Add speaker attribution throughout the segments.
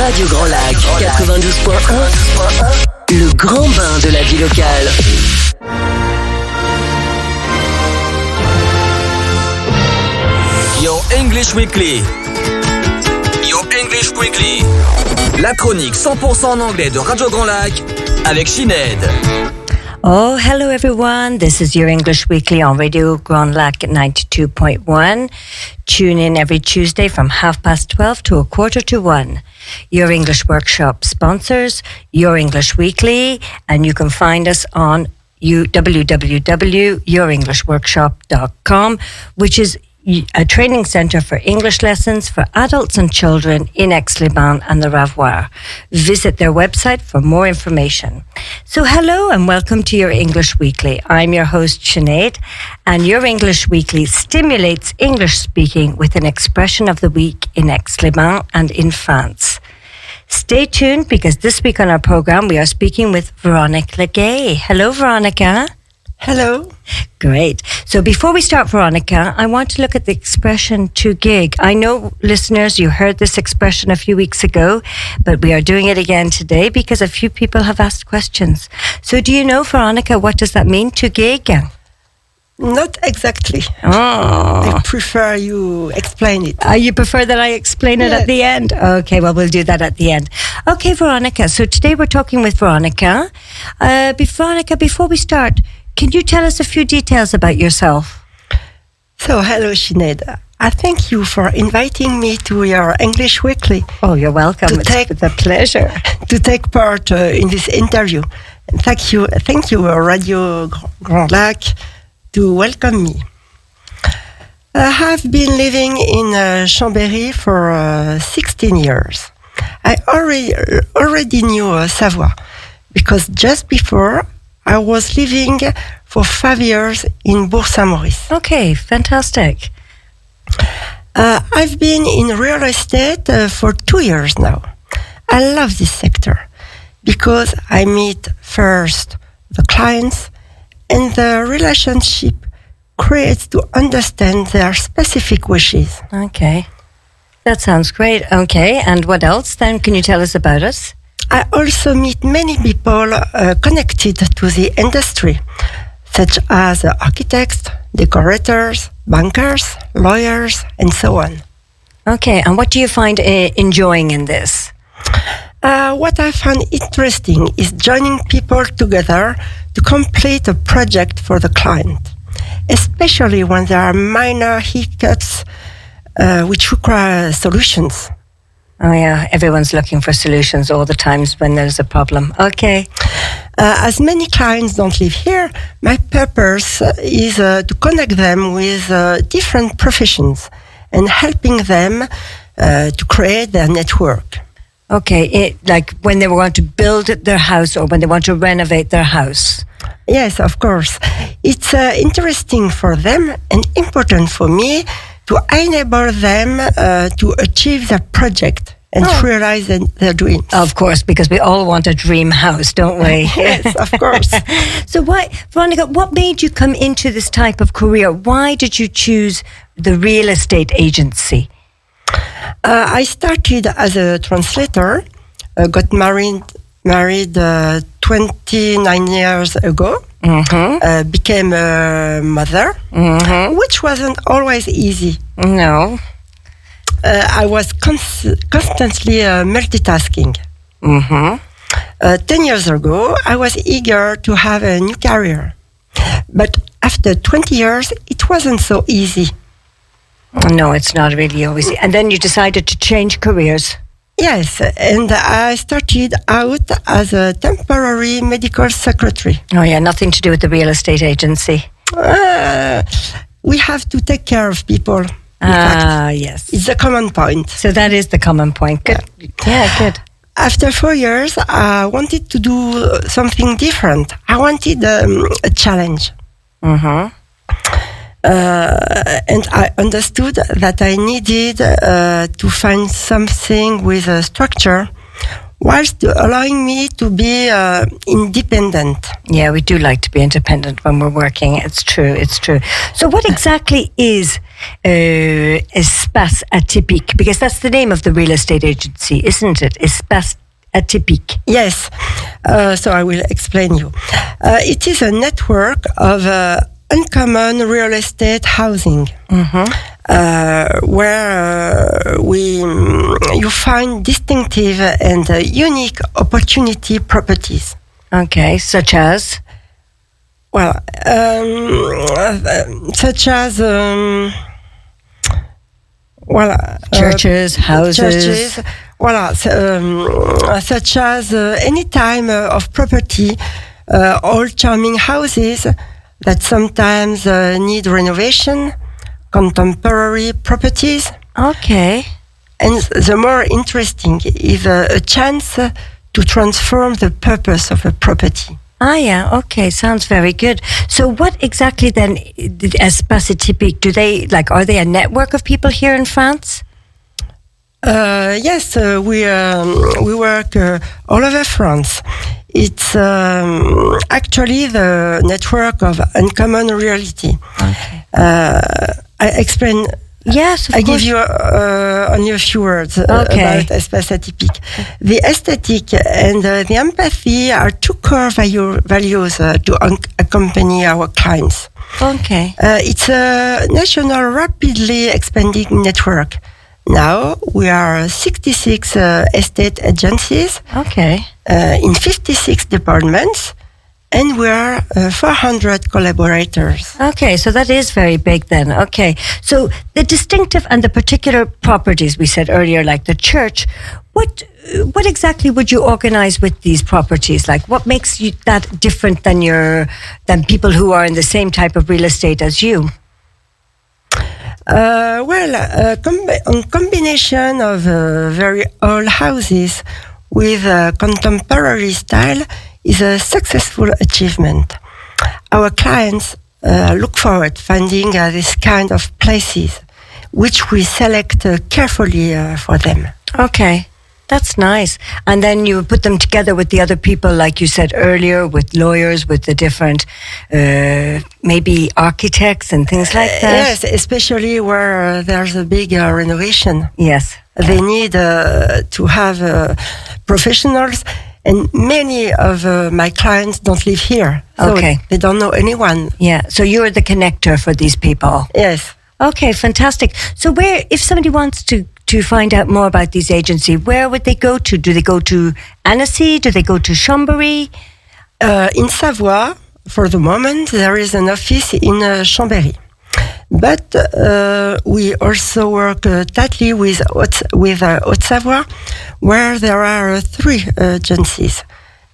Speaker 1: Radio Grand Lac 92.1, le grand bain de la vie locale.
Speaker 2: Your English Weekly. Your English Weekly. La chronique 100% en anglais de Radio Grand Lac avec Sinead.
Speaker 3: Oh, hello everyone. This is Your English Weekly on Radio Grand Lac at 92.1. Tune in every Tuesday from 12:30 to 1:15. Your English Workshop sponsors Your English Weekly, and you can find us on www.yourenglishworkshop.com, which is a training centre for English lessons for adults and children in aix-les-bains and the Ravoire. Visit their website for more information. So hello and welcome to Your English Weekly. I'm your host Sinead, and Your English Weekly stimulates English speaking with an expression of the week in aix-les-bains and in France. Stay tuned because this week on our programme we are speaking with Véronique Legay. Hello Veronica.
Speaker 4: Hello.
Speaker 3: Great. So before we start, Veronica, I want to look at the expression to gig. I know, listeners, you heard this expression a few weeks ago, but we are doing it again today because a few people have asked questions. So do you know, Veronica, what does that mean, to gig?
Speaker 4: Not exactly.
Speaker 3: Oh.
Speaker 4: I prefer you explain it.
Speaker 3: You prefer that I explain it at the end? Okay, well, we'll do that at the end. Okay, Veronica, so today we're talking with Veronica. Veronica, before we start, can you tell us a few details about yourself?
Speaker 4: So, hello, Sinead. I thank you for inviting me to your English Weekly.
Speaker 3: Oh, you're welcome. It's a pleasure.
Speaker 4: To take part in this interview. And thank you, Radio Grand Lac, to welcome me. I have been living in Chambéry for 16 years. I already knew Savoie, because just before I was living for 5 years in Bourg-Saint-Maurice.
Speaker 3: Okay, fantastic.
Speaker 4: I've been in real estate for 2 years now. I love this sector because I meet first the clients, and the relationship creates to understand their specific wishes.
Speaker 3: Okay, that sounds great. Okay, and what else then? Can you tell us about us?
Speaker 4: I also meet many people connected to the industry, such as architects, decorators, bankers, lawyers, and so on.
Speaker 3: Okay, and what do you find enjoying in this?
Speaker 4: What I find interesting is joining people together to complete a project for the client, especially when there are minor hiccups which require solutions.
Speaker 3: Oh yeah, everyone's looking for solutions all the times when there's a problem. Okay.
Speaker 4: As many clients don't live here, my purpose is to connect them with different professions and helping them to create their network.
Speaker 3: Okay, like when they want to build their house or when they want to renovate their house.
Speaker 4: Yes, of course. It's interesting for them and important for me to enable them to achieve their project and realize their dreams.
Speaker 3: Of course, because we all want a dream house, don't we?
Speaker 4: Yes, of course.
Speaker 3: So Veronica, what made you come into this type of career? Why did you choose the real estate agency?
Speaker 4: I started as a translator, got married 29 years ago, became a mother, which wasn't always easy.
Speaker 3: No.
Speaker 4: I was constantly multitasking. 10 years ago, I was eager to have a new career. But after 20 years, it wasn't so easy.
Speaker 3: No, it's not really always easy. And then you decided to change careers.
Speaker 4: Yes, and I started out as a temporary medical secretary.
Speaker 3: Oh yeah, nothing to do with the real estate agency.
Speaker 4: We have to take care of people.
Speaker 3: Yes.
Speaker 4: It's a common point.
Speaker 3: So that is the common point. Good. Yeah, good.
Speaker 4: After 4 years, I wanted to do something different. I wanted a challenge. And I understood that I needed to find something with a structure whilst allowing me to be independent.
Speaker 3: Yeah, we do like to be independent when we're working. It's true. So what exactly is Espace Atypique? Because that's the name of the real estate agency, isn't it? Espace Atypique.
Speaker 4: Yes. So I will explain you. It is a network of uncommon real estate housing, where you find distinctive and unique opportunity properties.
Speaker 3: Okay, such as?
Speaker 4: Well, such as
Speaker 3: churches, houses.
Speaker 4: Churches, such as any type of property, old charming houses that sometimes need renovation, contemporary properties.
Speaker 3: Okay.
Speaker 4: And the more interesting is a chance to transform the purpose of a property.
Speaker 3: Ah, yeah. Okay. Sounds very good. So what exactly then, Espace Atypique, are they a network of people here in France?
Speaker 4: Yes, we work all over France. It's actually the network of uncommon reality.
Speaker 3: Okay.
Speaker 4: I explain.
Speaker 3: Yes, of
Speaker 4: I
Speaker 3: course.
Speaker 4: give you only a few words about Espace Atypique. The aesthetic and the empathy are two core values to accompany our clients.
Speaker 3: Okay.
Speaker 4: It's a national, rapidly expanding network. Now we are 66 estate agencies in 56 departments, and we are 400 collaborators.
Speaker 3: Okay, so that is very big then. Okay, so the distinctive and the particular properties we said earlier, like the church, what exactly would you organize with these properties? Like, what makes you that different than people who are in the same type of real estate as you?
Speaker 4: A combination of very old houses with a contemporary style is a successful achievement. Our clients look forward to finding this kind of places, which we select carefully for them.
Speaker 3: Okay. That's nice. And then you put them together with the other people, like you said earlier, with lawyers, with the different, maybe architects and things like that.
Speaker 4: Yes, especially where there's a big renovation.
Speaker 3: Yes.
Speaker 4: They need to have professionals, and many of my clients don't live here. So they don't know anyone.
Speaker 3: Yeah, so you're the connector for these people.
Speaker 4: Yes.
Speaker 3: Okay, fantastic. So if somebody wants to find out more about these agencies, where would they go to? Do they go to Annecy? Do they go to Chambéry?
Speaker 4: In Savoie, for the moment, there is an office in Chambéry. But we also work tightly with Haute-Savoie, where there are 3 agencies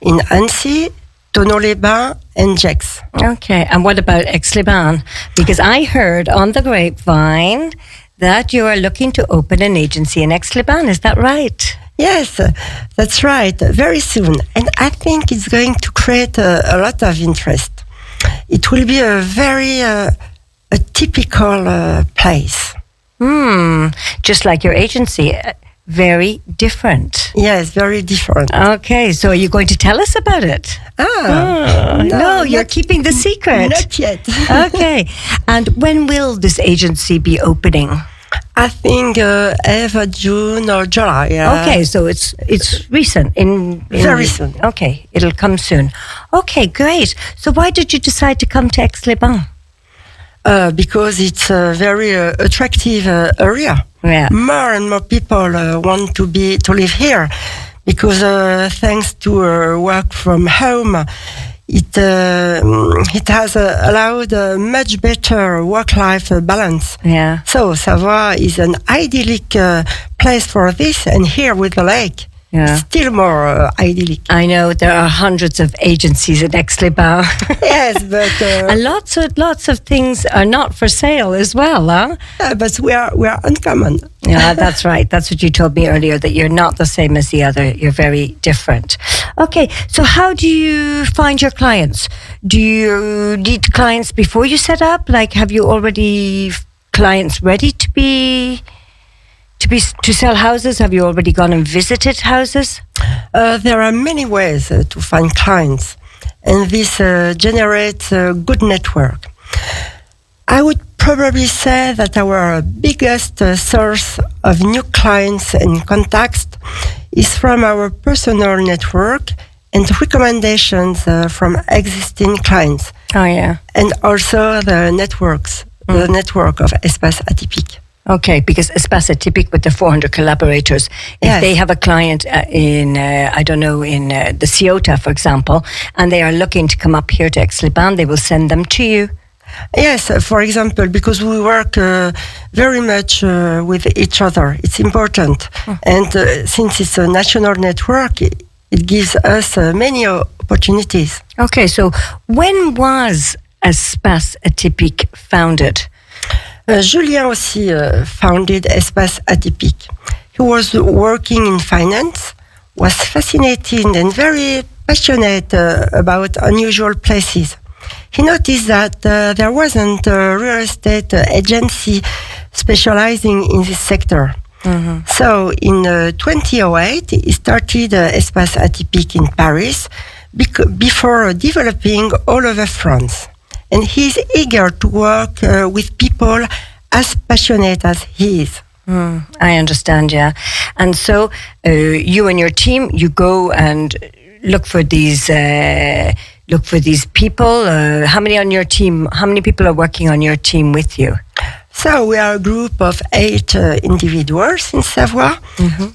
Speaker 4: in Annecy, Thonon-les-Bains, and Gex.
Speaker 3: Okay, and what about aix-les-bains? Because I heard on the grapevine that you are looking to open an agency in aix-les-bains. Is that right?
Speaker 4: Yes, that's right. Very soon. And I think it's going to create a lot of interest. It will be a very a typical place.
Speaker 3: Just like your agency. Very different.
Speaker 4: Yes, very different.
Speaker 3: Okay, so are you going to tell us about it? No, you're keeping the secret.
Speaker 4: Not yet. Okay.
Speaker 3: And when will this agency be opening?
Speaker 4: I think either June or July.
Speaker 3: Okay, so it's recent.
Speaker 4: Very soon.
Speaker 3: Okay, it'll come soon. Okay, great. So why did you decide to come to Aix-les-Bains?
Speaker 4: Because it's a very attractive area.
Speaker 3: Yeah.
Speaker 4: More and more people want to live here, because thanks to work from home, it has allowed a much better work-life balance.
Speaker 3: Yeah.
Speaker 4: So Savoie is an idyllic place for this, and here with the lake, still more idyllic.
Speaker 3: I know there are hundreds of agencies in Aix-les-Bains.
Speaker 4: Yes, but
Speaker 3: and lots of things are not for sale as well, huh?
Speaker 4: But we are uncommon.
Speaker 3: Yeah, that's right. That's what you told me earlier, that you're not the same as the other. You're very different. Okay, so how do you find your clients? Do you need clients before you set up? Like, have you already clients ready to sell houses? Have you already gone and visited houses?
Speaker 4: There are many ways to find clients, and this generates a good network. I would probably say that our biggest source of new clients and contacts is from our personal network and recommendations from existing clients.
Speaker 3: Oh, yeah.
Speaker 4: And also the network of Espace Atypique.
Speaker 3: Okay, because Espace Atypique with the 400 collaborators, if they have a client in the Ceuta, for example, and they are looking to come up here to aix-les-bains, they will send them to you.
Speaker 4: Yes, for example, because we work very much with each other. It's important. And since it's a national network, it gives us many opportunities.
Speaker 3: Okay, so when was Espace Atypique founded?
Speaker 4: Julien aussi founded Espace Atypique. He was working in finance, was fascinated and very passionate about unusual places. He noticed that there wasn't a real estate agency specializing in this sector. Mm-hmm. So in 2008, he started Espace Atypique in Paris before developing all over France. And he's eager to work with people as passionate as he is.
Speaker 3: I understand, yeah. And so you and your team, you go and look for these people. How many on your team? How many people are working on your team with you?
Speaker 4: So we are a group of 8 individuals in Savoie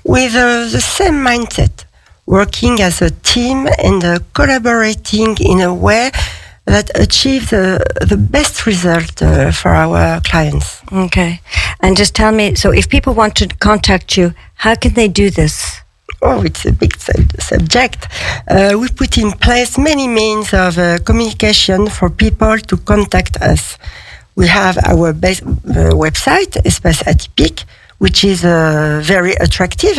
Speaker 4: with the same mindset, working as a team and collaborating in a way that achieves the best result for our clients.
Speaker 3: Okay. And just tell me, so if people want to contact you, how can they do this?
Speaker 4: Oh, it's a big subject. We put in place many means of communication for people to contact us. We have our website, Espace Atypique, which is very attractive.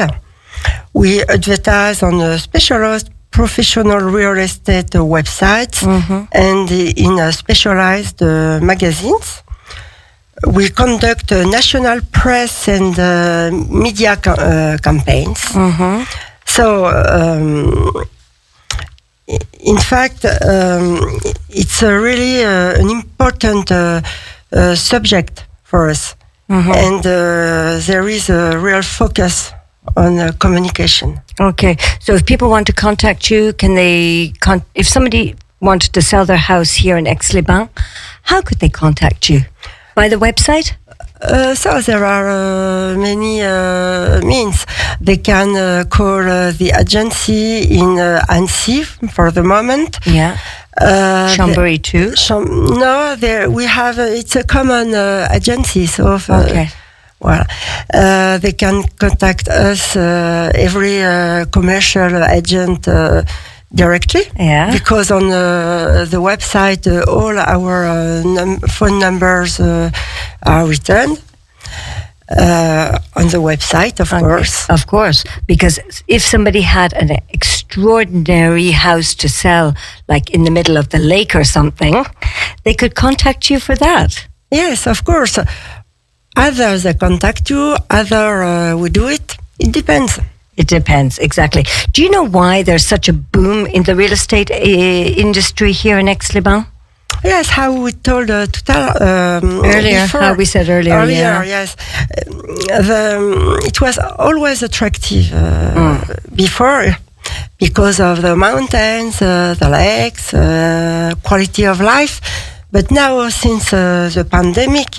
Speaker 4: We advertise on specialized professional real estate websites and in specialized magazines. We conduct national press and media campaigns. So, in fact, it's really an important subject for us. And there is a real focus on communication.
Speaker 3: Okay, so if people want to contact you, can they? If somebody wanted to sell their house here in aix-les-bains, how could they contact you? By the website?
Speaker 4: So there are many means. They can call the agency in Annecy for the moment.
Speaker 3: Yeah. Chambéry too?
Speaker 4: No, we have. It's a common agency. So.
Speaker 3: Okay.
Speaker 4: Well, they can contact us, every commercial agent directly. Yeah. Because on the website, all our phone numbers are written. On the website, of course.
Speaker 3: Of course, because if somebody had an extraordinary house to sell, like in the middle of the lake or something, they could contact you for that.
Speaker 4: Yes, of course. Either they contact you, either we do it. It depends.
Speaker 3: It depends, exactly. Do you know why there's such a boom in the real estate industry here in aix-les-bains?
Speaker 4: Yes, how we told earlier. Before,
Speaker 3: how we said earlier. Yeah.
Speaker 4: Yes. It was always attractive before because of the mountains, the lakes, quality of life. But now, since the pandemic,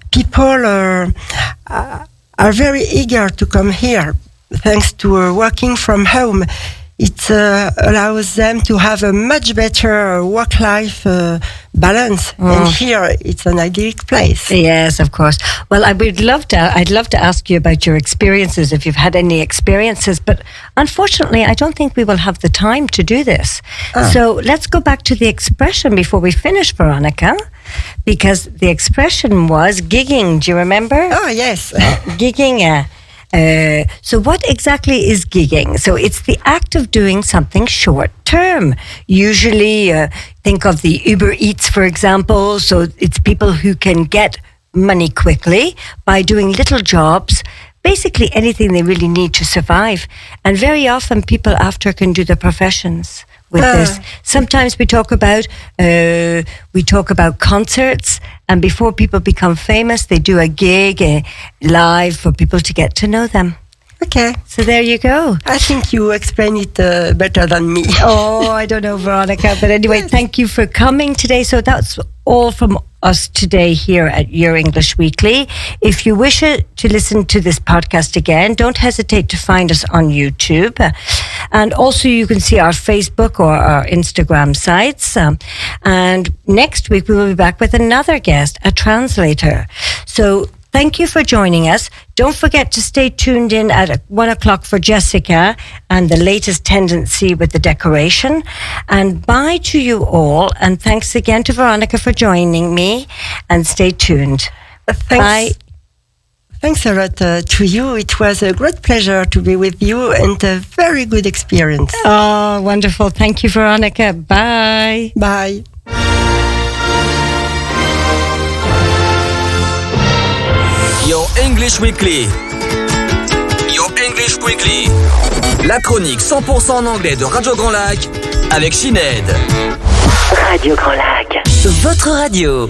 Speaker 4: people are very eager to come here, thanks to working from home. It allows them to have a much better work-life balance. And here, it's an idyllic place.
Speaker 3: Yes, of course. Well, I'd love to ask you about your experiences, if you've had any experiences. But unfortunately, I don't think we will have the time to do this. So let's go back to the expression before we finish, Veronica. Because the expression was gigging. Do you remember?
Speaker 4: Oh, yes.
Speaker 3: Gigging. So what exactly is gigging? So it's the act of doing something short term. Usually think of the Uber Eats, for example. So it's people who can get money quickly by doing little jobs basically anything they really need to survive. And very often people after can do their professions with this. Sometimes we talk about concerts, and before people become famous, they do a gig live for people to get to know them.
Speaker 4: Okay.
Speaker 3: So there you go.
Speaker 4: I think you explain it better than me.
Speaker 3: Oh, I don't know, Veronica. But anyway, thank you for coming today. So that's all from us today here at Your English Weekly. If you wish to listen to this podcast again, don't hesitate to find us on YouTube. And also you can see our Facebook or our Instagram sites. And next week we will be back with another guest, a translator. So thank you for joining us. Don't forget to stay tuned in at 1 o'clock for Jessica and the latest tendency with the decoration. And bye to you all. And thanks again to Veronica for joining me. And stay tuned. Bye.
Speaker 4: Thanks a lot to you. It was a great pleasure to be with you and a very good experience.
Speaker 3: Oh, wonderful. Thank you, Veronica. Bye.
Speaker 4: Bye.
Speaker 2: Your English Weekly. Your English Weekly. La chronique 100% en anglais de Radio Grand Lac avec Sinead.
Speaker 1: Radio Grand Lac. Votre radio.